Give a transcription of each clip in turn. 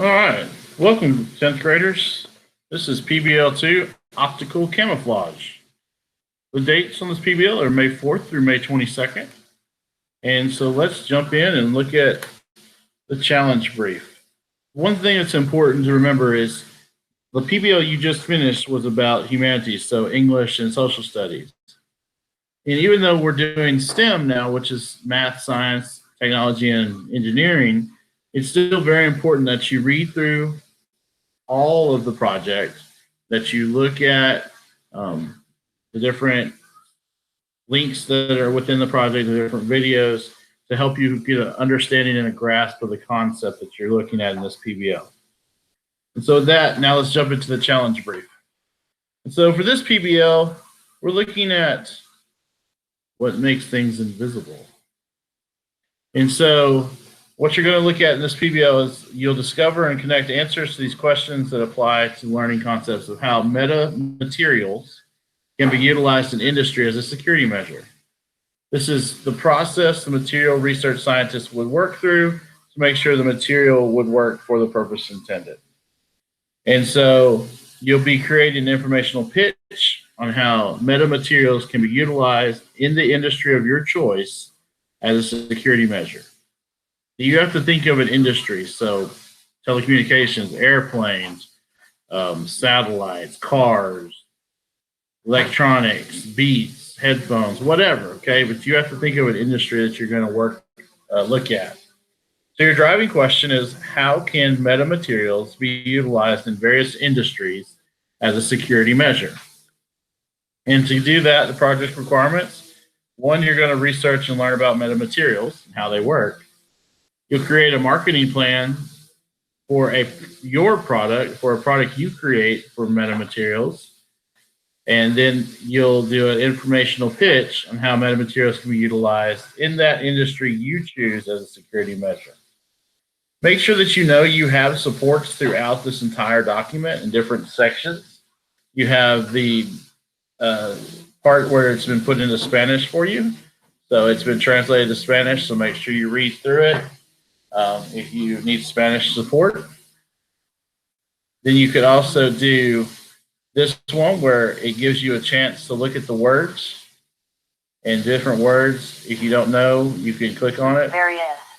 All right, welcome 10th graders. This is PBL2, Optical Camouflage. The dates on this PBL are May 4th through May 22nd. And so let's jump in and look at the challenge brief. One thing that's important to remember is the PBL you just finished was about humanities, so English and social studies. And even though we're doing STEM now, which is math, science, technology, and engineering, it's still very important that you read through all of the project, that you look at the different links that are within the project, the different videos, to help you get an understanding and a grasp of the concept that you're looking at in this PBL. And so with that, now let's jump into the challenge brief. And so for this PBL, we're looking at what makes things invisible. And so what you're going to look at in this PBL is you'll discover and connect answers to these questions that apply to learning concepts of how metamaterials can be utilized in industry as a security measure. This is the process the material research scientists would work through to make sure the material would work for the purpose intended. And so you'll be creating an informational pitch on how metamaterials can be utilized in the industry of your choice as a security measure. You have to think of an industry, so telecommunications, airplanes, satellites, cars, electronics, beats, headphones, whatever, okay? But you have to think of an industry that you're going to look at. So your driving question is, how can metamaterials be utilized in various industries as a security measure? And to do that, the project requirements, one, you're going to research and learn about metamaterials and how they work. You'll create a marketing plan for your product, for a product you create for metamaterials. And then you'll do an informational pitch on how metamaterials can be utilized in that industry you choose as a security measure. Make sure that you know you have supports throughout this entire document in different sections. You have the part where it's been put into Spanish for you. So it's been translated to Spanish, so make sure you read through it. If you need Spanish support. Then you could also do this one where it gives you a chance to look at the words and different words. If you don't know, you can click on it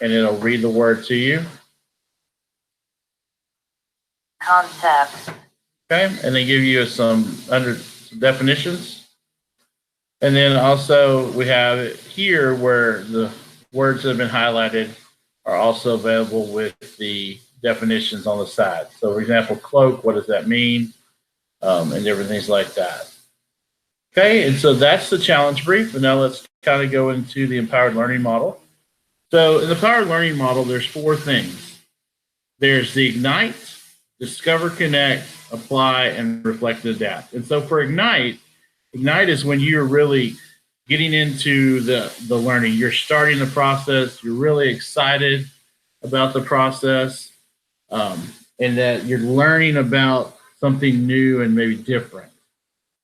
and it'll read the word to you. Concept. Okay, and they give you some definitions. And then also we have it here where the words that have been highlighted are also available with the definitions on the side. So for example, cloak, what does that mean? And different things like that. Okay, and so that's the challenge brief. And now let's kind of go into the empowered learning model. So in the empowered learning model, there's 4 things. There's the ignite, discover, connect, apply, and reflect and adapt. And so for ignite is when you're really getting into the learning. You're starting the process. You're really excited about the process, and that you're learning about something new and maybe different.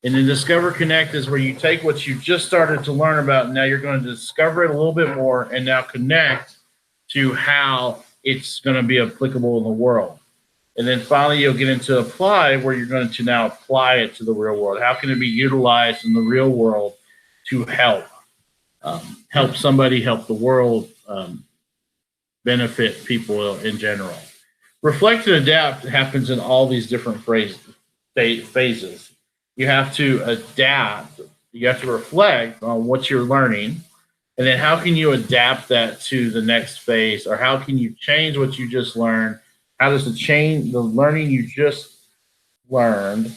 And then Discover Connect is where you take what you just started to learn about, and now you're going to discover it a little bit more and now connect to how it's going to be applicable in the world. And then finally, you'll get into Apply, where you're going to now apply it to the real world. How can it be utilized in the real world to help somebody, help the world, benefit people in general. Reflect and adapt happens in all these different phases. You have to adapt, you have to reflect on what you're learning, and then how can you adapt that to the next phase, or how can you change what you just learned? How does the learning you just learned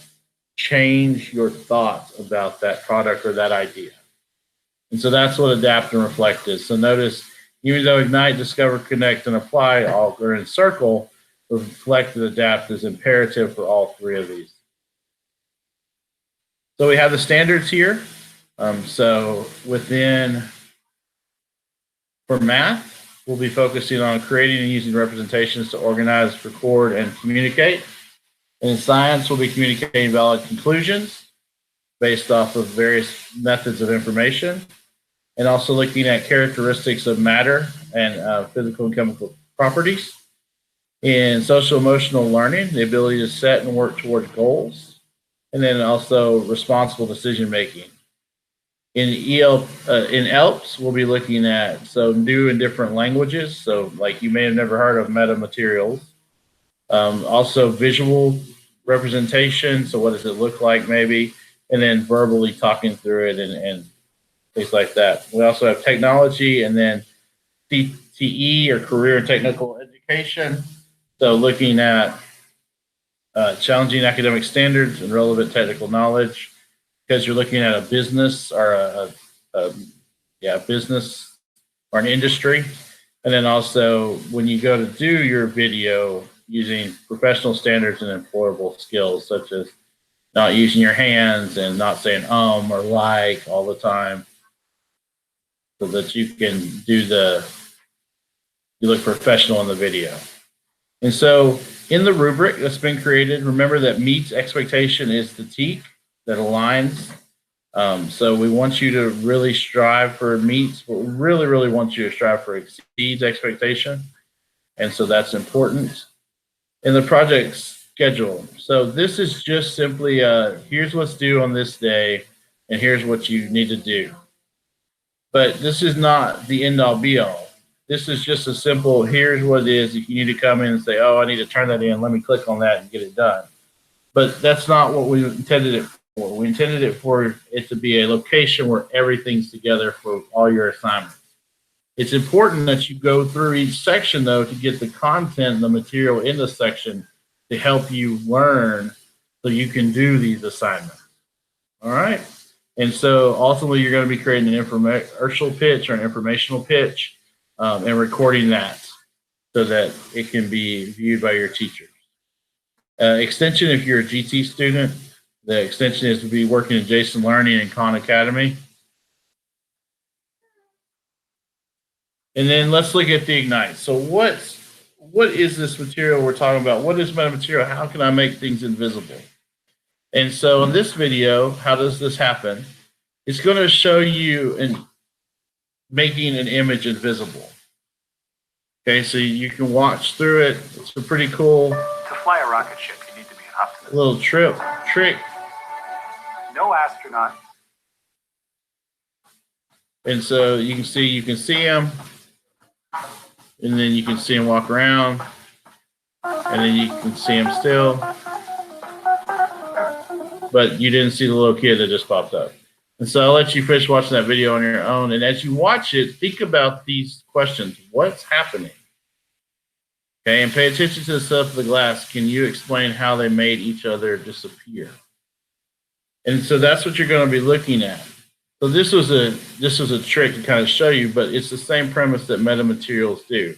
change your thoughts about that product or that idea? And so that's what adapt and reflect is. So notice, even though ignite, discover, connect, and apply all are in circle, reflect and adapt is imperative for all 3 of these. So we have the standards here. So for math, we'll be focusing on creating and using representations to organize, record, and communicate. And in science, we'll be communicating valid conclusions based off of various methods of information, and also looking at characteristics of matter and physical and chemical properties. In social emotional learning, the ability to set and work towards goals, and then also responsible decision making. In ELPS, we'll be looking at new and different languages. So like you may have never heard of meta materials. Also visual representation. So what does it look like maybe? And then verbally talking through it and things like that. We also have technology and then CTE or career and technical education. So looking at challenging academic standards and relevant technical knowledge, because you're looking at a business or a business or an industry. And then also when you go to do your video, using professional standards and employable skills such as not using your hands and not saying or like all the time, so that you can you look professional in the video. And so in the rubric that's been created, remember that meets expectation is the TEAC that aligns. So we want you to really strive for meets, but we really, really want you to strive for exceeds expectation. And so that's important. In the project schedule, so this is just simply here's what's due on this day, and here's what you need to do. But this is not the end all be all. This is just a simple, here's what it is. If you need to come in and say, oh, I need to turn that in, let me click on that and get it done. But that's not what we intended it for. We intended it for it to be a location where everything's together for all your assignments. It's important that you go through each section, though, to get the content and the material in the section to help you learn so you can do these assignments. All right? And so ultimately, you're going to be creating an infomercial pitch or an informational pitch and recording that so that it can be viewed by your teachers. Extension, if you're a GT student, the extension is to be working in Jason Learning and Khan Academy. And then let's look at the Ignite. So what is this material we're talking about? What is metamaterial? How can I make things invisible? And so in this video, how does this happen? It's going to show you making an image invisible. Okay, so you can watch through it. It's a pretty cool. To fly a rocket ship, you need to be an optimist. Little trick. No astronaut. And so you can see him, and then you can see him walk around, and then you can see him still. But you didn't see the little kid that just popped up. And so I'll let you finish watching that video on your own. And as you watch it, think about these questions. What's happening? Okay, and pay attention to the stuff of the glass. Can you explain how they made each other disappear? And so that's what you're going to be looking at. So this was a trick to kind of show you, but it's the same premise that metamaterials do.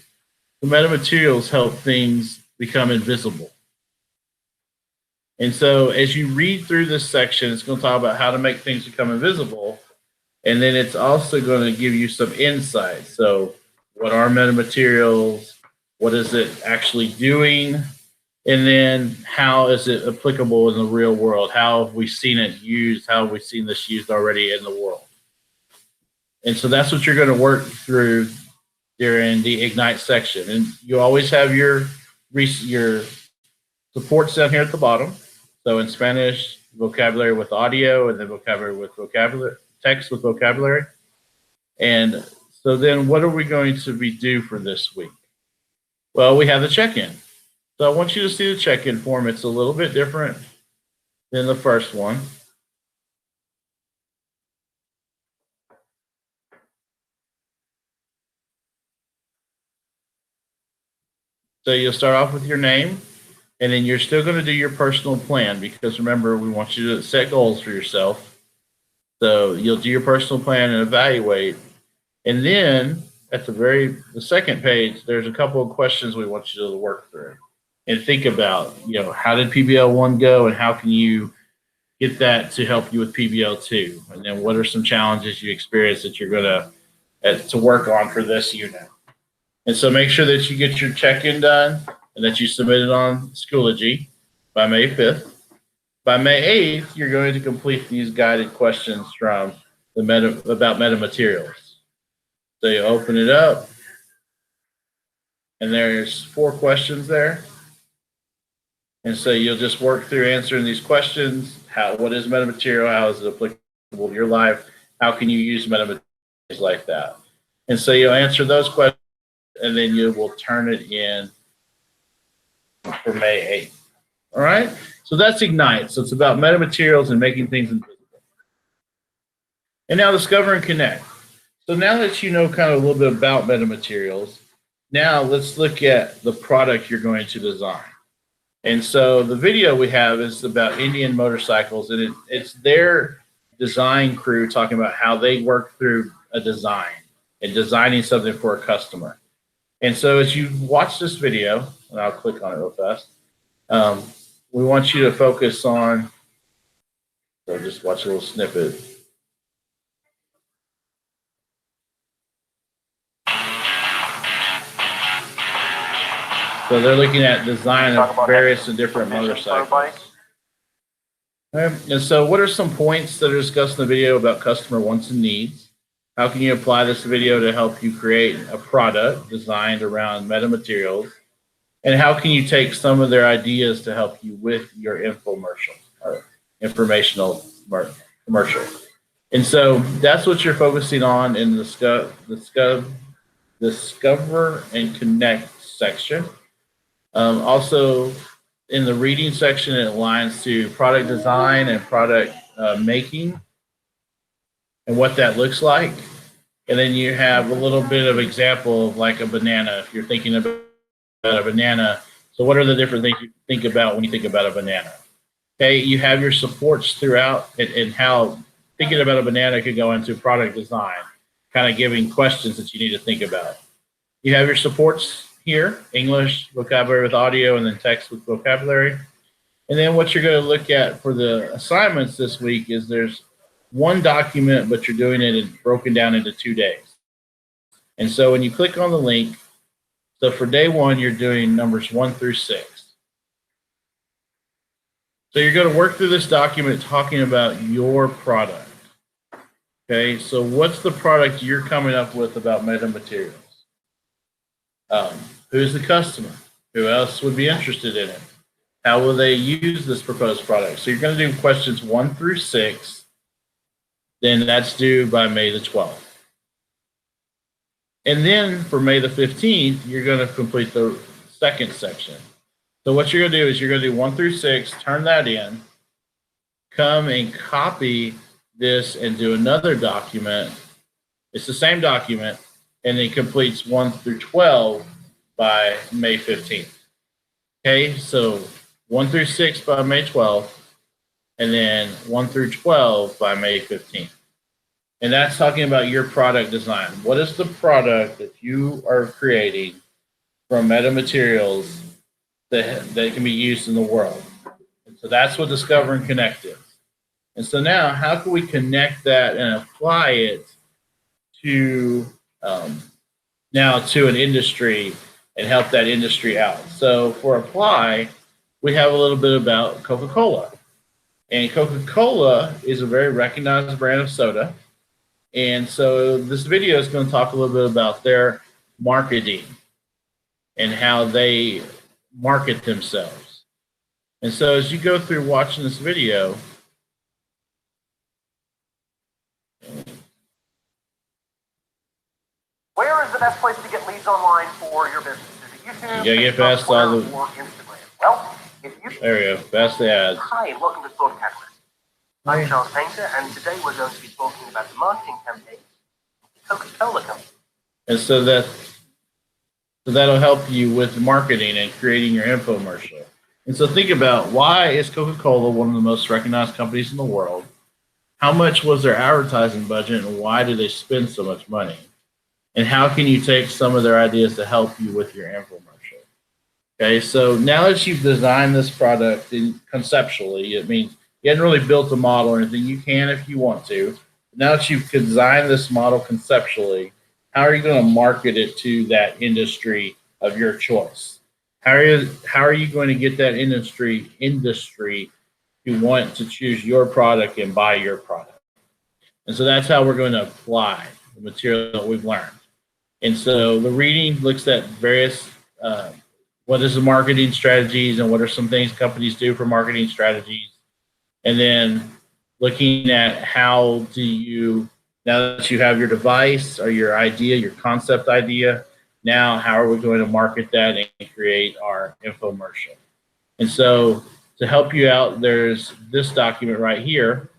The metamaterials help things become invisible. And so as you read through this section, it's going to talk about how to make things become invisible. And then it's also going to give you some insight. So what are metamaterials? What is it actually doing? And then how is it applicable in the real world? How have we seen it used? How have we seen this used already in the world? And so that's what you're going to work through during the Ignite section. And you always have your supports down here at the bottom. So in Spanish, vocabulary with audio, and then vocabulary with vocabulary, text with vocabulary. And so then what are we going to do for this week? Well, we have the check-in. So I want you to see the check-in form. It's a little bit different than the first one. So you'll start off with your name, and then you're still going to do your personal plan, because remember, we want you to set goals for yourself. So you'll do your personal plan and evaluate. And then at the second page, there's a couple of questions we want you to work through and think about, how did PBL 1 go, and how can you get that to help you with PBL 2? And then what are some challenges you experience that you're going to work on for this unit? And so make sure that you get your check-in done and that you submit it on Schoology by May 5th. By May 8th, you're going to complete these guided questions from about metamaterials. So you open it up. And there's 4 questions there. And so you'll just work through answering these questions. What is metamaterial? How is it applicable to your life? How can you use metamaterials like that? And so you'll answer those questions, and then you will turn it in for May 8th. All right? So that's Ignite. So it's about metamaterials and making things invisible. And now Discover and Connect. So now that you know kind of a little bit about metamaterials, now let's look at the product you're going to design. And so the video we have is about Indian Motorcycles, and it's their design crew talking about how they work through a design and designing something for a customer. And so as you watch this video, and I'll click on it real fast, we want you to focus on, so just watch a little snippet. So they're looking at design of various and different motorcycles. And so what are some points that are discussed in the video about customer wants and needs? How can you apply this video to help you create a product designed around metamaterials? And how can you take some of their ideas to help you with your infomercial or informational commercial? And so that's what you're focusing on in the Discover and Connect section. Also, in the reading section, it aligns to product design and product making and what that looks like. And then you have a little bit of example of like a banana. If you're thinking about a banana, so what are the different things you think about when you think about a banana? Okay, you have your supports throughout, and how thinking about a banana could go into product design, kind of giving questions that you need to think about. You have your supports here, English, vocabulary with audio, and then text with vocabulary. And then what you're going to look at for the assignments this week is there's one document, but you're doing it broken down into 2 days. And so when you click on the link, so for day 1, you're doing numbers 1 through 6. So you're going to work through this document talking about your product. Okay, so what's the product you're coming up with about metamaterials? Who's the customer? Who else would be interested in it? How will they use this proposed product? So you're going to do questions 1 through 6. Then that's due by May the 12th. And then for May the 15th, you're going to complete the second section. So what you're going to do is you're going to do 1 through 6, turn that in, come and copy this and do another document. It's the same document, and it completes 1 through 12 by May 15th. Okay, so 1 through 6 by May 12th, and then 1 through 12 by May 15th. And that's talking about your product design. What is the product that you are creating from metamaterials that can be used in the world? And so that's what Discover and Connect is. And so now, how can we connect that and apply it to now to an industry and help that industry out? So for Apply, we have a little bit about Coca-Cola. And Coca-Cola is a very recognized brand of soda. And so this video is going to talk a little bit about their marketing and how they market themselves. And so as you go through watching this video, where is the best place to get leads online for your business? Is it YouTube? you gotta get past all the, or Instagram? Well, if you there we go, past the ads. Hi, and welcome to Thought Catalyst. I'm Charles Painter, and today we're going to be talking about the marketing campaign of the Coca-Cola Company. And so that'll help you with marketing and creating your infomercial. And so think about, why is Coca-Cola one of the most recognized companies in the world? How much was their advertising budget, and why do they spend so much money? And how can you take some of their ideas to help you with your infomercial? Okay, so now that you've designed this product conceptually, it means you haven't really built a model or anything. You can if you want to. Now that you've designed this model conceptually, how are you going to market it to that industry of your choice? How are you going to get that industry to want to choose your product and buy your product? And so that's how we're going to apply the material that we've learned. And so the reading looks at various what is the marketing strategies and what are some things companies do for marketing strategies. And then looking at how do you, now that you have your device or your idea, your concept idea, now how are we going to market that and create our infomercial? And so to help you out, there's this document right here.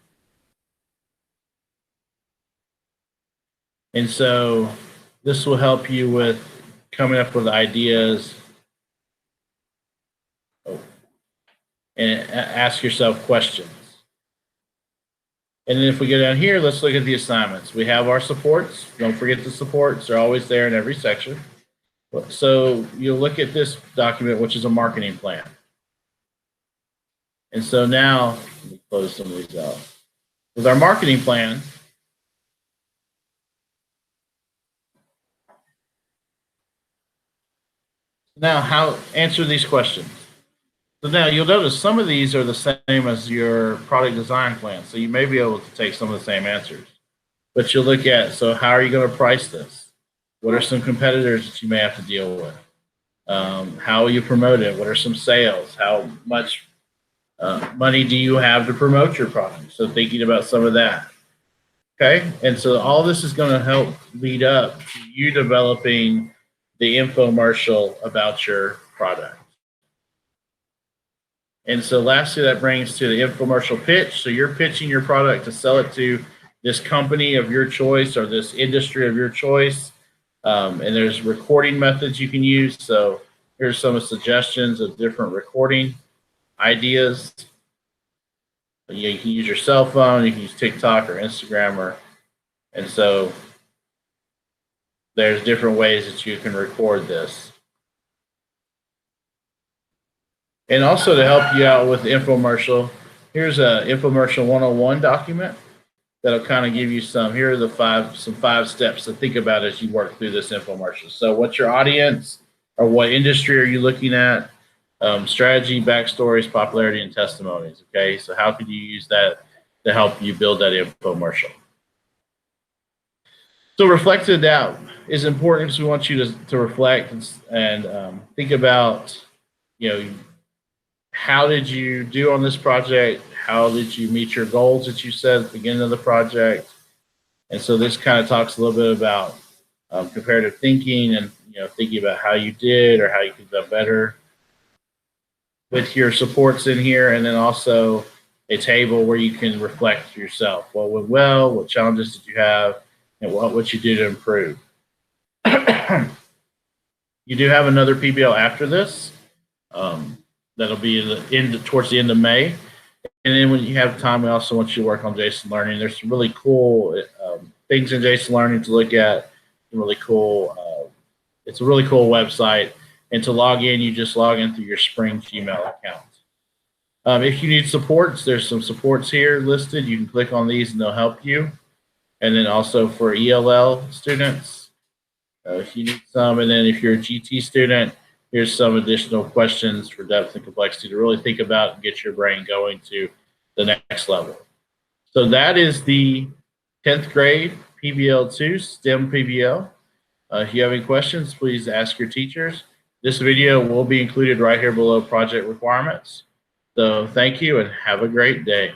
And so this will help you with coming up with ideas and ask yourself questions. And then if we go down here, let's look at the assignments. We have our supports. Don't forget the supports. They're always there in every section. So you'll look at this document, which is a marketing plan. And so now, let me close some of these out. With our marketing plan, now how answer these questions. So now you'll notice some of these are the same as your product design plan. So you may be able to take some of the same answers. But you'll look at, so how are you going to price this? What are some competitors that you may have to deal with? How will you promote it? What are some sales? How much money do you have to promote your product? So thinking about some of that. Okay, and so all this is going to help lead up to you developing the infomercial about your product. And so lastly, that brings to the infomercial pitch. So you're pitching your product to sell it to this company of your choice or this industry of your choice. And there's recording methods you can use. So here's some suggestions of different recording ideas. You can use your cell phone, you can use TikTok or Instagram, and so there's different ways that you can record this. And also to help you out with the infomercial, here's a infomercial 101 document that'll kind of give you some, here are the five steps to think about as you work through this infomercial. So what's your audience, or what industry are you looking at? Strategy, backstories, popularity, and testimonies. Okay, so how could you use that to help you build that infomercial? So reflective doubt is important because we want you to reflect and think about, how did you do on this project? How did you meet your goals that you set at the beginning of the project? And so this kind of talks a little bit about comparative thinking and thinking about how you did or how you could do better. With your supports in here, and then also a table where you can reflect yourself. What went well? What challenges did you have? And what would you do to improve? You do have another PBL after this. That'll be towards the end of May. And then when you have time, we also want you to work on JSON Learning. There's some really cool things in JSON Learning to look at. Really cool. It's a really cool website. And to log in, you just log in through your Spring Gmail account. If you need supports, there's some supports here listed. You can click on these and they'll help you. And then also for ELL students, if you need some. And then if you're a GT student, here's some additional questions for depth and complexity to really think about and get your brain going to the next level. So that is the 10th grade PBL2 STEM PBL. If you have any questions, please ask your teachers. This video will be included right here below project requirements. So thank you and have a great day.